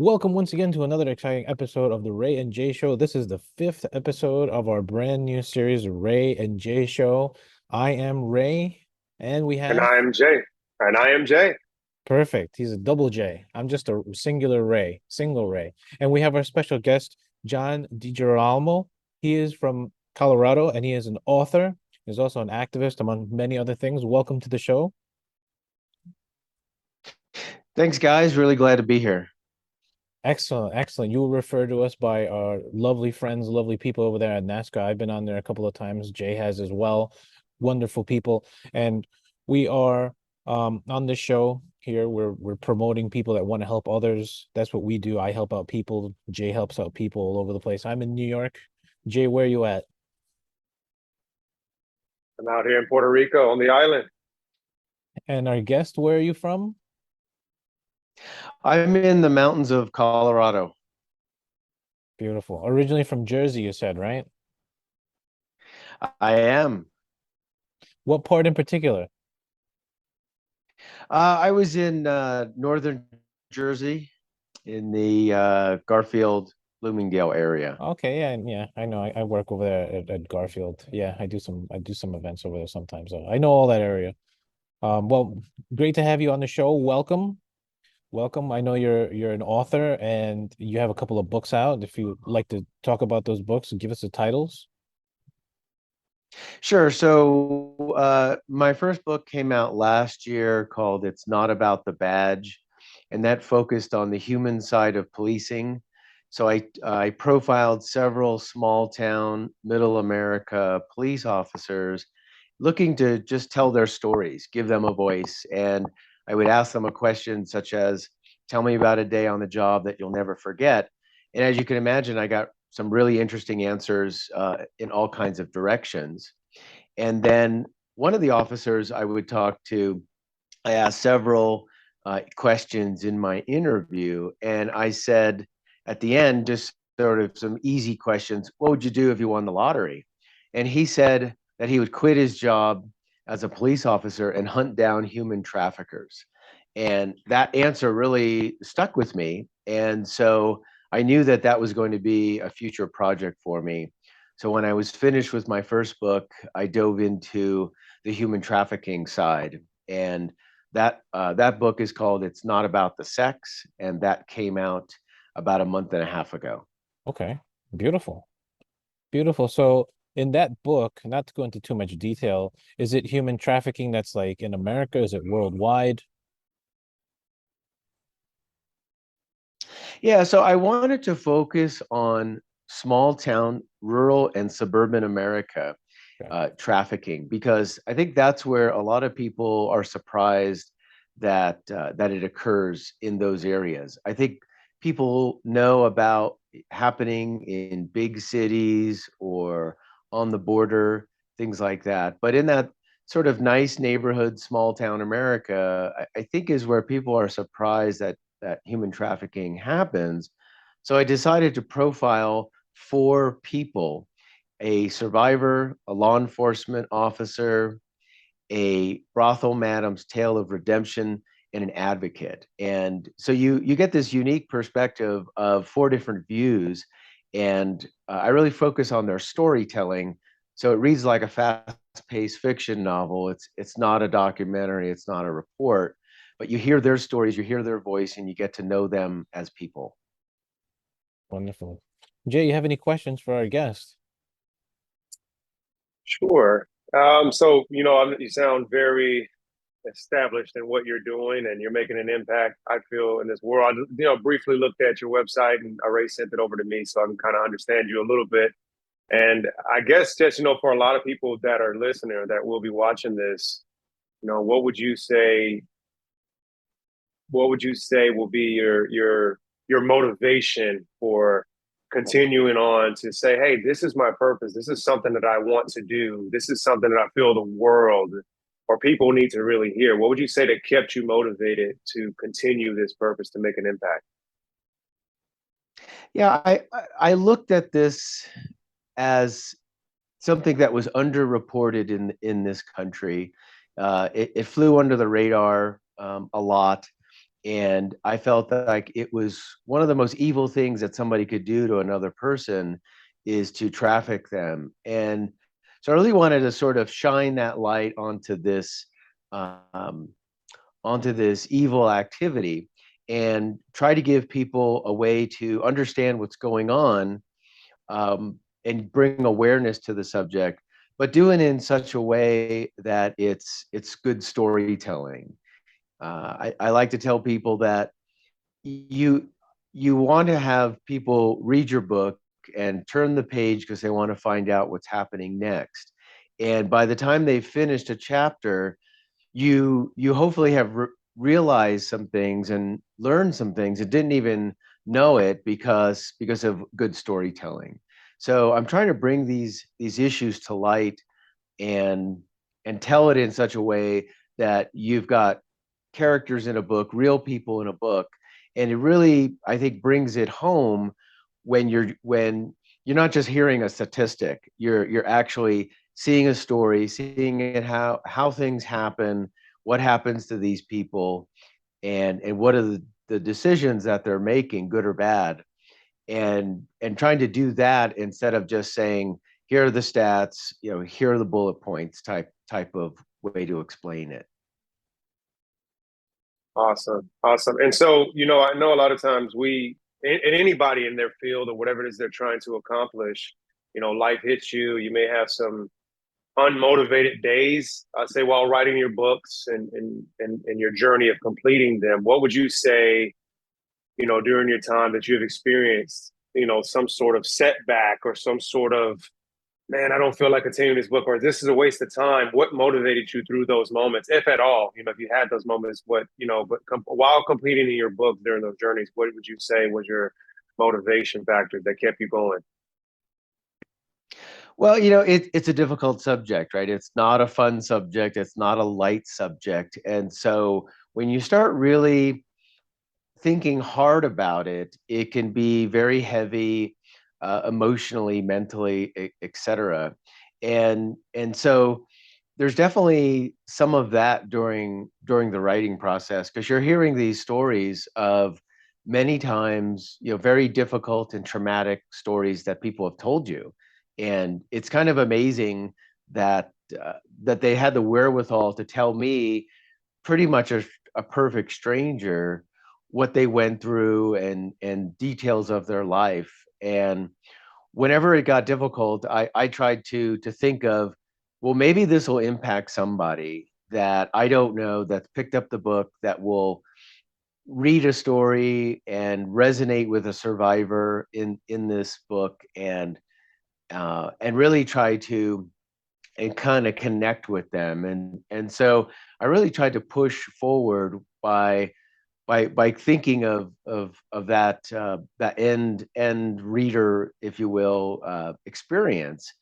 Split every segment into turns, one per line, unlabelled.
Welcome once again to another exciting episode of the Ray and Jay Show. This is the fifth episode of our brand new series, Ray and Jay Show. I am Ray, and we
And
have
I am Jay. And I am Jay.
perfect. He's a double J. I'm just a singular Ray, single Ray. And we have our special guest, John Digirolamo. He is from Colorado and he is an author. He's also an activist, among many other things. Welcome to the show.
Thanks, guys. Really glad to be here.
Excellent, excellent. You were referred to us by our lovely friends, lovely people over there at NASCAR. I've been on there a couple of times. Jay has as well. Wonderful people. And we are on this show here. We're promoting people that want to help others. That's what we do. I help out people. Jay helps out people all over the place. I'm in New York. Jay, where are you at?
I'm out here in Puerto Rico on the island.
And our guest, where are you from?
I'm in the mountains of Colorado.
Beautiful. Originally from Jersey, you said, right?
I am.
What part in particular?
I was in northern Jersey in the Garfield, Bloomingdale area.
Okay, yeah, I know. I work over there at Garfield. Yeah, I do some events over there sometimes. So I know all that area. Well, great to have you on the show. Welcome. Welcome. I know you're an author and you have a couple of books out. If you'd like to talk about those books, give us the titles.
Sure. So my first book came out last year called It's Not About the Badge, and that focused on the human side of policing. So I profiled several small town, middle America police officers looking to just tell their stories, give them a voice. And I would ask them a question such as, tell me about a day on the job that you'll never forget. And as you can imagine, I got some really interesting answers in all kinds of directions. And then one of the officers I would talk to, I asked several questions in my interview, and I said at the end, just sort of some easy questions. What would you do if you won the lottery? And he said that he would quit his job as a police officer and hunt down human traffickers. And that answer really stuck with me. And so I knew that that was going to be a future project for me. So when I was finished with my first book, I dove into the human trafficking side. And that book is called "It's Not About the Sex," and that came out about a month and a half ago.
Okay. Beautiful. Beautiful. So in that book, not to go into too much detail, is it human trafficking that's like in America? Is it worldwide?
Yeah, so I wanted to focus on small town, rural, and suburban America
Okay.
trafficking because I think that's where a lot of people are surprised that it occurs in those areas. I think people know about it happening in big cities or on the border, things like that. But in that sort of nice neighborhood, small town America, I think is where people are surprised that human trafficking happens. So I decided to profile four people: a survivor, a law enforcement officer, a brothel madam's tale of redemption, and an advocate. And so you get this unique perspective of four different views, and I really focus on their storytelling. So it reads like a fast-paced fiction novel. It's not a documentary. It's not a report, but you hear their stories, you hear their voice, and you get to know them as people.
Wonderful. Jay, you have any questions for our guest?
Sure. You sound very established in what you're doing and you're making an impact, I feel, in this world. Briefly looked at your website and Ray sent it over to me so I can kind of understand you a little bit. And I guess just, for a lot of people that are listening or that will be watching this, what would you say will be your motivation for continuing on to say, hey, this is my purpose. This is something that I want to do. This is something that I feel the world or people need to really hear. What would you say that kept you motivated to continue this purpose to make an impact?
Yeah, I looked at this as something that was underreported in this country. It flew under the radar a lot, And I felt that like it was one of the most evil things that somebody could do to another person is to traffic them. And so I really wanted to sort of shine that light um, onto this evil activity and try to give people a way to understand what's going on, and bring awareness to the subject, but do it in such a way that it's good storytelling. I like to tell people that you you want to have people read your book and turn the page because they want to find out what's happening next. And by the time they've finished a chapter, you hopefully have realized some things and learned some things and didn't even know it because of good storytelling. So I'm trying to bring these issues to light and tell it in such a way that you've got characters in a book, real people in a book, and it really, I think, brings it home when you're not just hearing a statistic. You're actually seeing a story, seeing it how things happen, what happens to these people, and what are the decisions that they're making, good or bad, and trying to do that instead of just saying here are the stats, here are the bullet points type of way to explain it.
Awesome. Awesome. And so, I know a lot of times and anybody in their field or whatever it is they're trying to accomplish, life hits you. You may have some unmotivated days, I say, while writing your books and your journey of completing them. What would you say, during your time that you've experienced, some sort of setback or some sort of, man, I don't feel like continuing this book, or this is a waste of time. What motivated you through those moments, if at all? If you had those moments, while completing your book during those journeys, what would you say was your motivation factor that kept you going?
Well, it's a difficult subject, right? It's not a fun subject. It's not a light subject. And so when you start really thinking hard about it, it can be very heavy, emotionally, mentally, etc. And so there's definitely some of that during the writing process because you're hearing these stories of many times, very difficult and traumatic stories that people have told you, and it's kind of amazing that that they had the wherewithal to tell me, pretty much a perfect stranger, what they went through and details of their life. And whenever it got difficult, I tried to think of, well, maybe this will impact somebody that I don't know that's picked up the book that will read a story and resonate with a survivor in this book and really try to and kind of connect with them. And so I really tried to push forward by thinking of that end reader, if you will, experience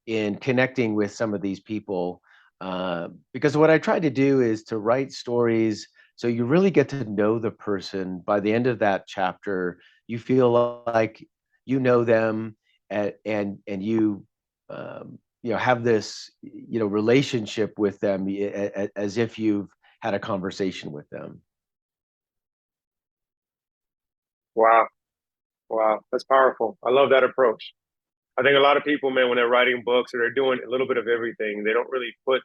in connecting with some of these people. Because what I try to do is to write stories so you really get to know the person. By the end of that chapter, you feel like you know them, and have this relationship with them, as if you've had a conversation with them.
Wow. Wow. That's powerful. I love that approach. I think a lot of people, man, when they're writing books or they're doing a little bit of everything, they don't really put,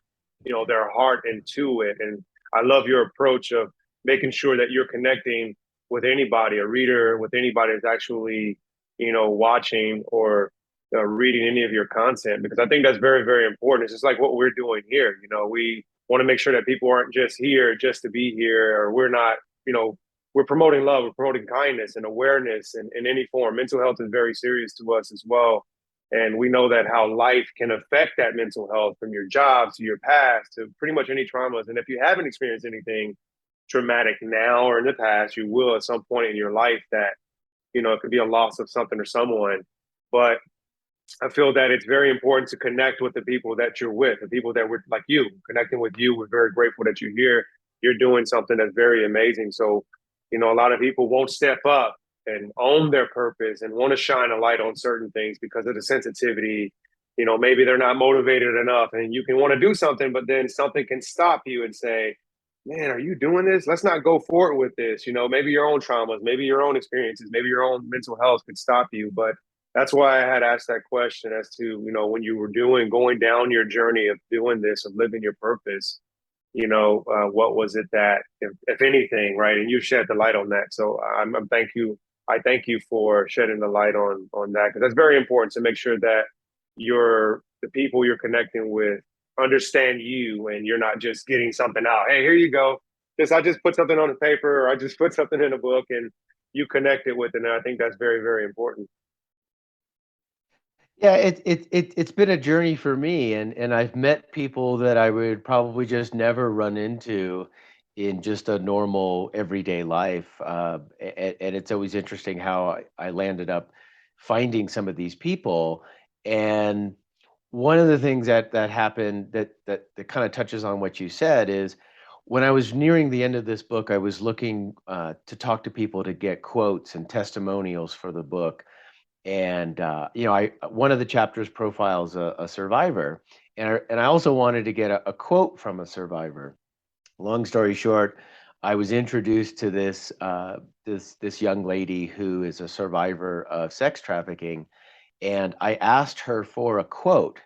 their heart into it. And I love your approach of making sure that you're connecting with anybody, a reader, with anybody that's actually, watching or reading any of your content, because I think that's very, very important. It's just like what we're doing here. We want to make sure that people aren't just here just to be here, or we're not, we're promoting love, we're promoting kindness and awareness in any form. Mental health is very serious to us as well. And we know that how life can affect that mental health, from your job to your past to pretty much any traumas. And if you haven't experienced anything traumatic now or in the past, you will at some point in your life that, it could be a loss of something or someone. But I feel that it's very important to connect with the people that you're with, the people that we're like you, connecting with you. We're very grateful that you're here. You're doing something that's very amazing. So, a lot of people won't step up and own their purpose and want to shine a light on certain things because of the sensitivity. Maybe they're not motivated enough, and you can want to do something, but then something can stop you and say, man, are you doing this? Let's not go forward with this. You know, maybe your own traumas, maybe your own experiences, maybe your own mental health could stop you. But that's why I had asked that question as to, you know, when you were going down your journey of doing this, of living your purpose, what was it that, if anything, right? And you shed the light on that. So I'm thank you. I thank you for shedding the light on that because that's very important to make sure that the people you're connecting with understand you and you're not just getting something out. Hey, here you go. I just put something on the paper or I just put something in a book and you connect it with it. And I think that's very, very important.
Yeah, it's been a journey for me, and I've met people that I would probably just never run into in just a normal everyday life. And it's always interesting how I landed up finding some of these people. And one of the things that happened that kind of touches on what you said is when I was nearing the end of this book, I was looking to talk to people to get quotes and testimonials for the book. And I one of the chapters profiles a survivor, and I also wanted to get a quote from a survivor. Long story short, I was introduced to this young lady who is a survivor of sex trafficking, and I asked her for a quote,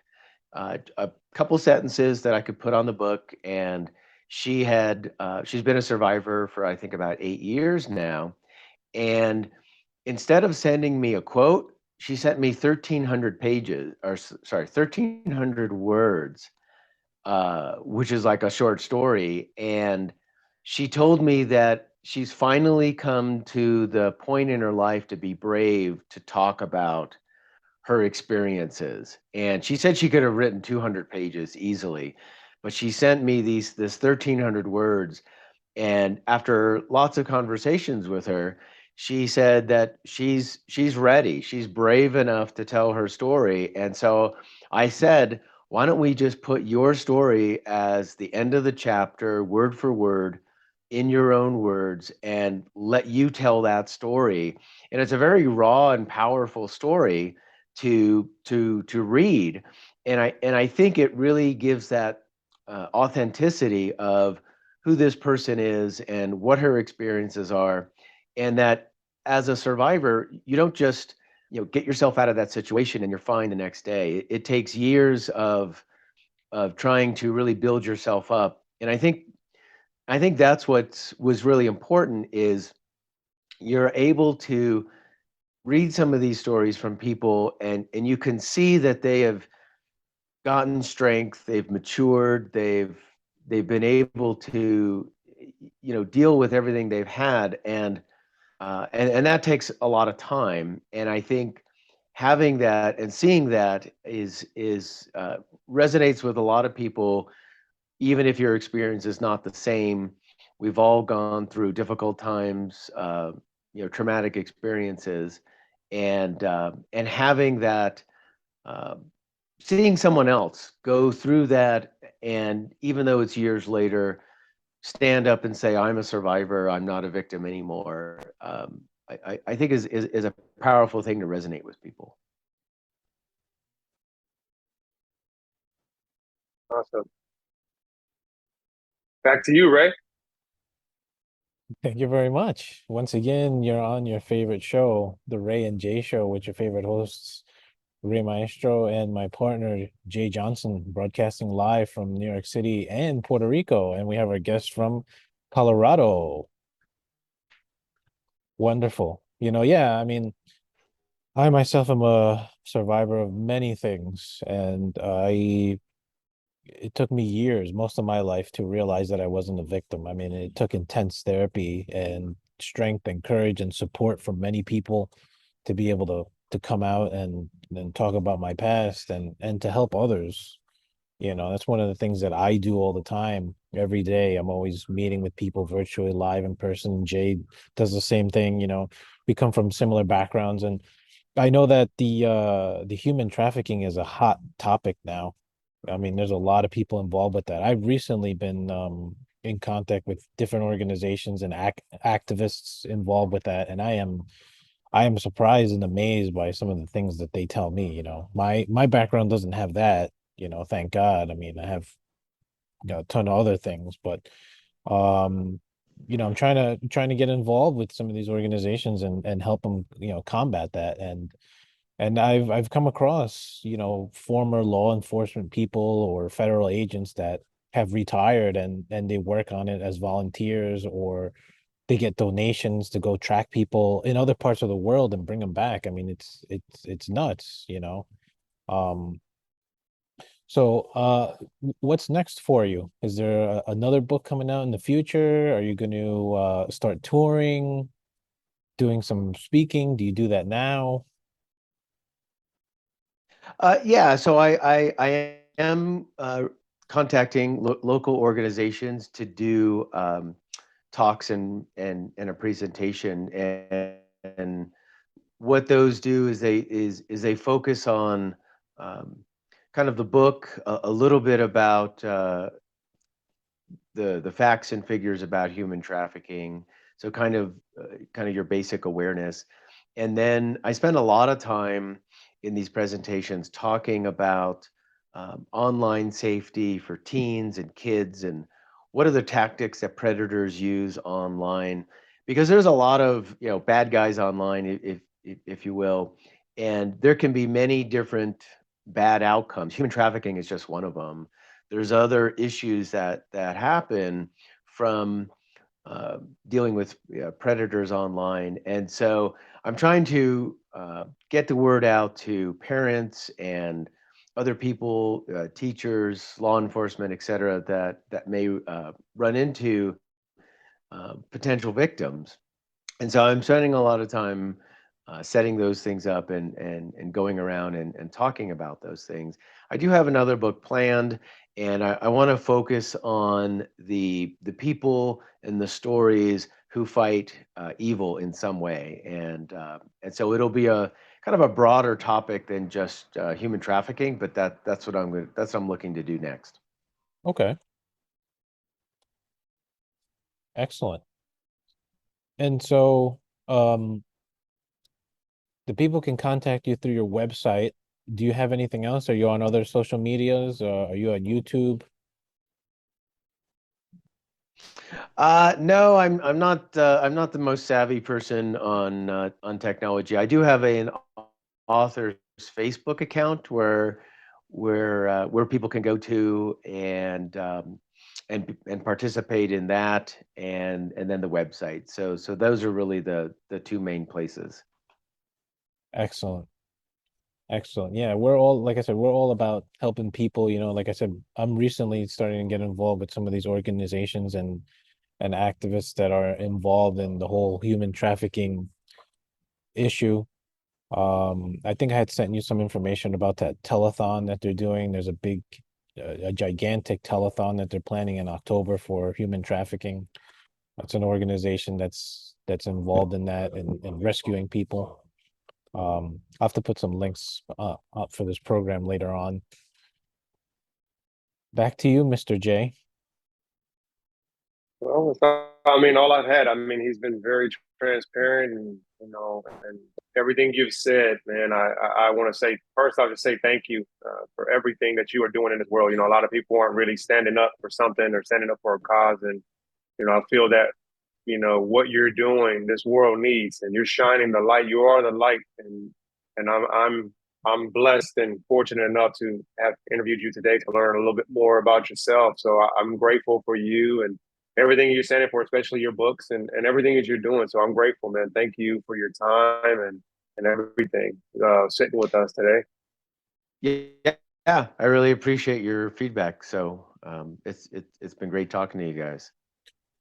a couple sentences that I could put on the book, and she's been a survivor for I think about 8 years now, and instead of sending me a quote, she sent me 1,300 pages, or sorry, 1,300 words, which is like a short story. And she told me that she's finally come to the point in her life to be brave to talk about her experiences. And she said she could have written 200 pages easily, but she sent me this 1,300 words, and after lots of conversations with her, she said that she's ready. She's brave enough to tell her story. And so I said, why don't we just put your story as the end of the chapter, word for word, in your own words, and let you tell that story. And it's a very raw and powerful story to read. And I think it really gives that authenticity of who this person is and what her experiences are, and that as a survivor you don't just get yourself out of that situation and you're fine the next day. It takes years of trying to really build yourself up. And I think that's what was really important is you're able to read some of these stories from people, and you can see that they have gotten strength, they've matured, they've been able to deal with everything they've had, and that takes a lot of time. And I think having that and seeing that is resonates with a lot of people, even if your experience is not the same. We've all gone through difficult times, traumatic experiences, and having that. Uh, Seeing someone else go through that, and even though it's years later, stand up and say, I'm a survivor, I'm not a victim anymore, I think is a powerful thing to resonate with people.
Awesome. Back to you, Ray.
Thank you very much. Once again, you're on your favorite show, the Ray and Jay Show, with your favorite hosts, Ray Maestro and my partner, Jay Johnson, broadcasting live from New York City and Puerto Rico. And we have our guest from Colorado. Wonderful. Yeah, I mean, I myself am a survivor of many things, and it took me years, most of my life, to realize that I wasn't a victim. I mean, it took intense therapy and strength and courage and support from many people to be able to come out and talk about my past and to help others. That's one of the things that I do all the time, every day. I'm always meeting with people virtually, live, in person. Jade does the same thing. We come from similar backgrounds, and I know that the human trafficking is a hot topic now. I mean, there's a lot of people involved with that. I've recently been in contact with different organizations and activists involved with that, and I am surprised and amazed by some of the things that they tell me. My background doesn't have that, thank God. I mean, I have a ton of other things, but Um, I'm trying to get involved with some of these organizations and help them, combat that. And I've come across, former law enforcement people or federal agents that have retired and they work on it as volunteers, or they get donations to go track people in other parts of the world and bring them back. I mean, it's nuts. Um, so what's next for you? Is there another book coming out in the future? Are you going to start touring, doing some speaking? Do you do that now?
Yeah, so I am contacting local organizations to do talks and a presentation, and what those do is they focus on um, kind of the book, a little bit about the facts and figures about human trafficking, so kind of your basic awareness. And then I spend a lot of time in these presentations talking about online safety for teens and kids, and what are the tactics that predators use online, because there's a lot of bad guys online, if you will, and there can be many different bad outcomes. Human trafficking is just one of them. There's other issues that happen from dealing with predators online, and so I'm trying to get the word out to parents and other people, teachers, law enforcement, et cetera, that may run into potential victims. And so I'm spending a lot of time setting those things up and going around and talking about those things. I do have another book planned, and I want to focus on the people and the stories who fight evil in some way, and so it'll be a kind of a broader topic than just human trafficking, but that's what I'm looking to do next.
Okay, excellent. And so, um, the people can contact you through your website. Do you have anything else? Are you on other social medias? Are you on YouTube?
No, I'm not the most savvy person on technology. I do have an author's Facebook account where people can go to and participate in that, and then the website. So those are really the two main places.
Excellent. Excellent. Yeah, we're all, like I said, we're all about helping people. Like I said, I'm recently starting to get involved with some of these organizations and activists that are involved in the whole human trafficking issue. I think I had sent you some information about that telethon that they're doing. There's a gigantic telethon that they're planning in October for human trafficking. That's an organization that's involved in that and rescuing people. I'll have to put some links up for this program later on. Back to you, Mr. J.
Well, I mean, all I've had. I mean, he's been very transparent, and and everything you've said, man. I want to say first, I'll just say thank you for everything that you are doing in this world. A lot of people aren't really standing up for something or standing up for a cause, and I feel that what you're doing, this world needs, and you're shining the light. You are the light, and I'm blessed and fortunate enough to have interviewed you today to learn a little bit more about yourself. So I'm grateful for you and everything you're standing for, especially your books and everything that you're doing. So I'm grateful, man. Thank you for your time and everything sitting with us today.
Yeah, yeah, I really appreciate your feedback. So it's been great talking to you guys.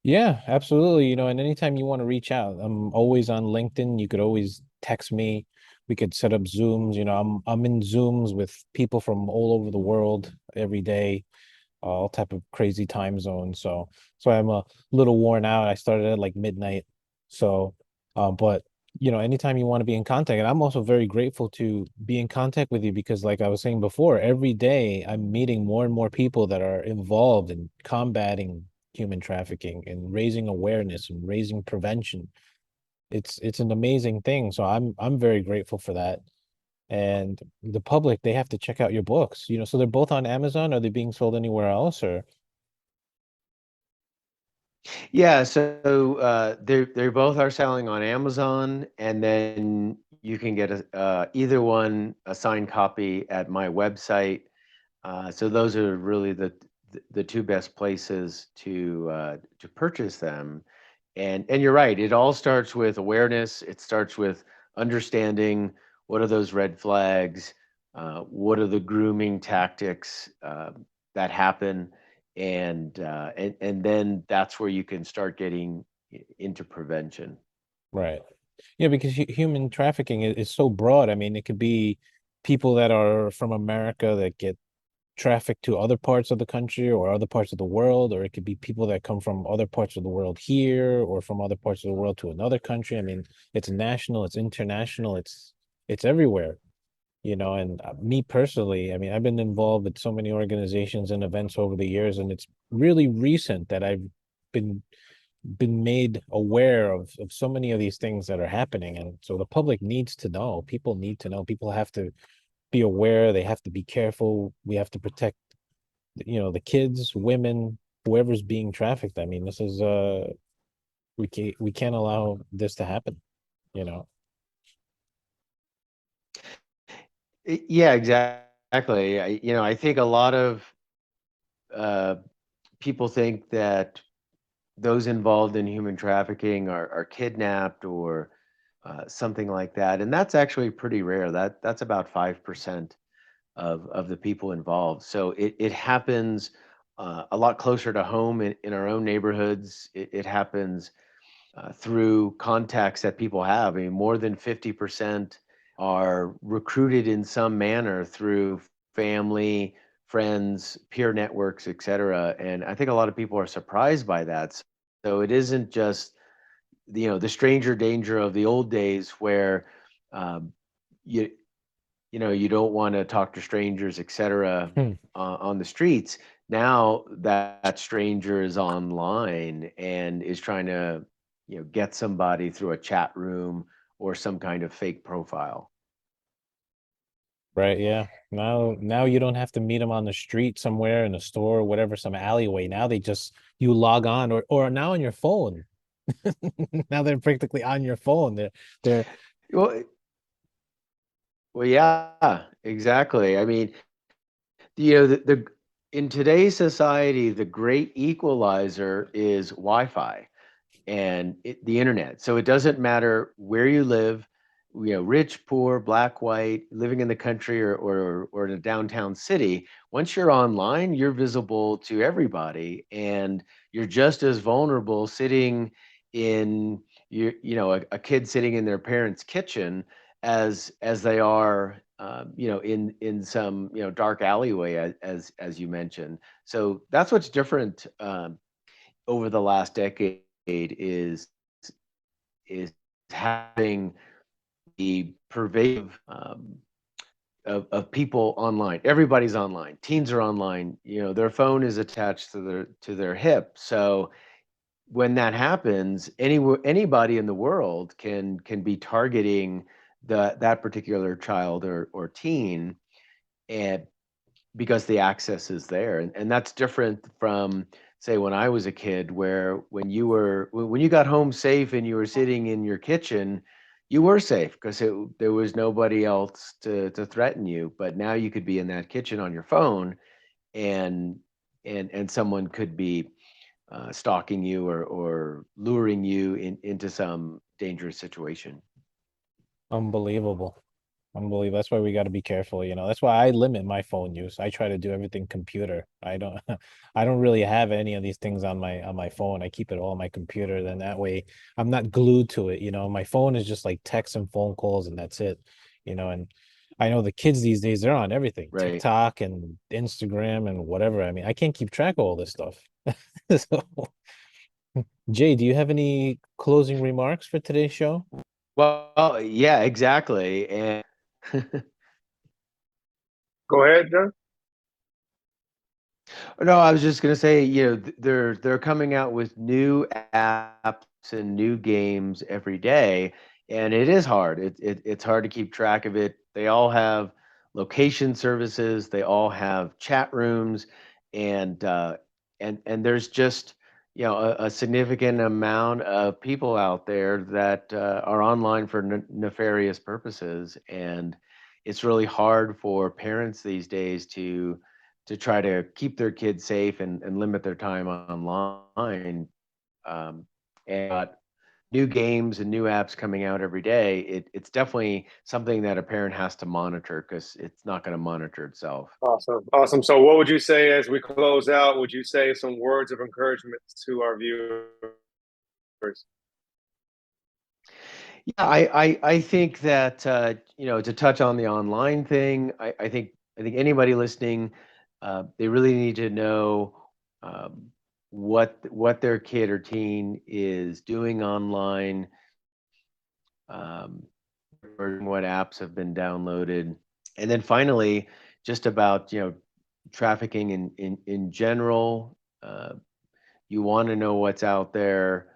Yeah, absolutely. And anytime you want to reach out, I'm always on LinkedIn. You could always text me. We could set up Zooms. I'm in Zooms with people from all over the world every day, all type of crazy time zones. So I'm a little worn out. I started at like midnight. So, but anytime you want to be in contact, and I'm also very grateful to be in contact with you because, like I was saying before, every day I'm meeting more and more people that are involved in combating human trafficking and raising awareness and raising prevention. It's an amazing thing. So I'm very grateful for that. And the public, they have to check out your books. So they're both on Amazon. Are they being sold anywhere else or?
Yeah, so they both are selling on Amazon, and then you can get either one a signed copy at my website. So those are really the two best places to purchase them. And you're right, it all starts with awareness. It starts with understanding what are those red flags, what are the grooming tactics that happen, and then that's where you can start getting into prevention.
Right. Yeah, because human trafficking is so broad. I mean, it could be people that are from America that get trafficked to other parts of the country or other parts of the world, or it could be people that come from other parts of the world here or from other parts of the world to another country. I mean, it's national, it's international, it's everywhere, and me personally, I mean, I've been involved with so many organizations and events over the years, and it's really recent that I've been been made aware of so many of these things that are happening. And so the public needs to know. People need to know. People have to be aware. They have to be careful. We have to protect, the kids, women, whoever's being trafficked. I mean, this is we can't allow this to happen, you know.
Yeah, exactly. I think a lot of uh, people think that those involved in human trafficking are kidnapped or something like that, and that's actually pretty rare. That's about 5% of the people involved. So it happens a lot closer to home in our own neighborhoods. It happens through contacts that people have. I mean, more than 50% are recruited in some manner through family, friends, peer networks, et cetera. And I think a lot of people are surprised by that. So it isn't just the stranger danger of the old days where um, you you don't want to talk to strangers, et cetera,
Hmm.
on the streets. Now that stranger is online and is trying to, get somebody through a chat room or some kind of fake profile.
Right, yeah. Now you don't have to meet them on the street somewhere in a store or whatever, some alleyway. Now they just you log on or now on your phone. Now they're practically on your phone. They're
Well, well, yeah, exactly. I mean, the in today's society, the great equalizer is Wi-Fi and the internet. So it doesn't matter where you live, rich, poor, black, white, living in the country or in a downtown city. Once you're online, you're visible to everybody, and you're just as vulnerable sitting in a kid sitting in their parents' kitchen as they are. In some dark alleyway, as you mentioned. So that's what's different over the last decade is having the pervasive of people online. Everybody's online. Teens are online. Their phone is attached to their hip. So when that happens, anybody in the world can be targeting that particular child or teen, and because the access is there, and that's different from, say, when I was a kid, where when you got home safe and you were sitting in your kitchen, you were safe because there was nobody else to threaten you. But now you could be in that kitchen on your phone, and and someone could be stalking you or luring you into some dangerous situation.
unbelievable. Unbelievable. That's why we got to be careful, That's why I limit my phone use. I try to do everything computer. I don't I don't really have any of these things on my phone. I keep it all on my computer. Then that way I'm not glued to it, My phone is just like text and phone calls and that's it, And I know the kids these days, they're on everything,
Right.
TikTok and Instagram and whatever. I mean, I can't keep track of all this stuff. So, Jay, do you have any closing remarks for today's show?
Well, yeah, exactly. And
Go ahead, John.
no, I was just gonna say, they're coming out with new apps and new games every day, and it is hard. It's hard to keep track of it. They all have location services. They all have chat rooms, and and there's just you know, a significant amount of people out there that are online for nefarious purposes, and it's really hard for parents these days to try to keep their kids safe and limit their time online. And new games and new apps coming out every day. It's definitely something that a parent has to monitor because it's not going to monitor itself.
Awesome. Awesome. So what would you say as we close out? Would you say some words of encouragement to our viewers?
Yeah, I think that you know, to touch on the online thing, I think anybody listening, they really need to know what their kid or teen is doing online, um, or what apps have been downloaded, and then finally, just about, you know, trafficking in general. You want to know what's out there,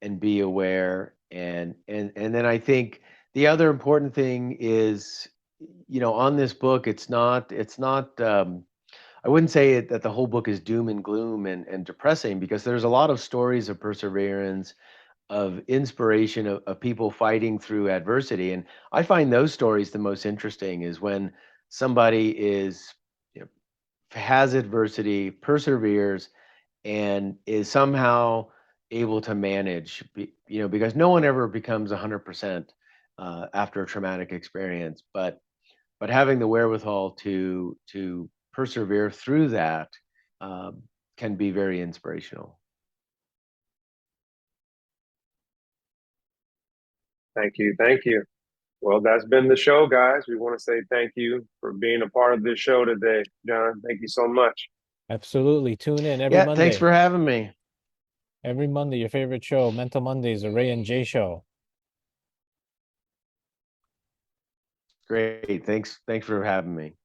and be aware. And then I think the other important thing is, you know, on this book, it's not. I wouldn't say that the whole book is doom and gloom and depressing, because there's a lot of stories of perseverance, of inspiration, of people fighting through adversity. And I find those stories the most interesting, is when somebody is, you know, has adversity, perseveres, and is somehow able to manage, you know, because no one ever becomes 100% after a traumatic experience, but having the wherewithal to persevere through that, um, can be very inspirational.
Thank you. Thank you. Well, that's been the show, guys. We want to say thank you for being a part of this show today, John. Thank you so much.
Absolutely. Tune in every
Yeah, thanks
Monday.
for having me.
Every Monday, your favorite show, Mental Mondays, the Ray and Jay show.
Great. Thanks for having me.